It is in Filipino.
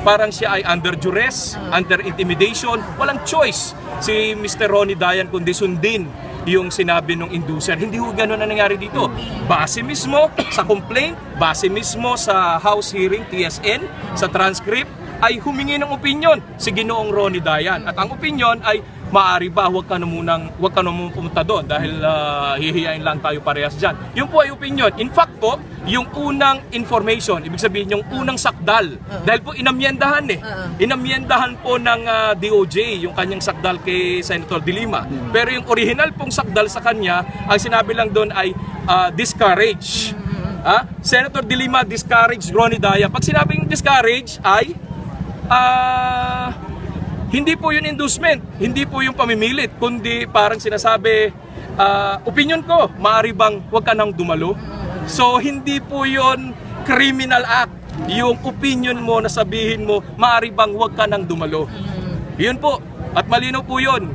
parang siya ay under duress, under intimidation. Walang choice si Mr. Ronnie Dayan kundi sundin yung sinabi ng inducer. Hindi ho gano'n na nangyari dito. Base mismo sa complaint, base mismo sa House hearing, TSN, sa transcript, ay humingi ng opinion si Ginoong Ronnie Dayan. At ang opinion ay maaari ba huwag ka na munang pumunta doon dahil hihiyain lang tayo parehas dyan. Yun po ay opinion. In fact po, yung unang information, ibig sabihin yung unang sakdal, dahil po inamyendahan inamyendahan po ng DOJ yung kanyang sakdal kay Senator De Lima. Pero yung original pong sakdal sa kanya, ang sinabi lang doon ay discourage. Senator De Lima discourage Ronnie Dayan. Pag sinabing discourage ay hindi po yun inducement, hindi po yung pamimilit, kundi parang sinasabi, opinion ko, maaari bang huwag ka nang dumalo? So hindi po yun criminal act, yung opinion mo na sabihin mo, maaari bang huwag ka nang dumalo? Yun po, at malinaw po yun.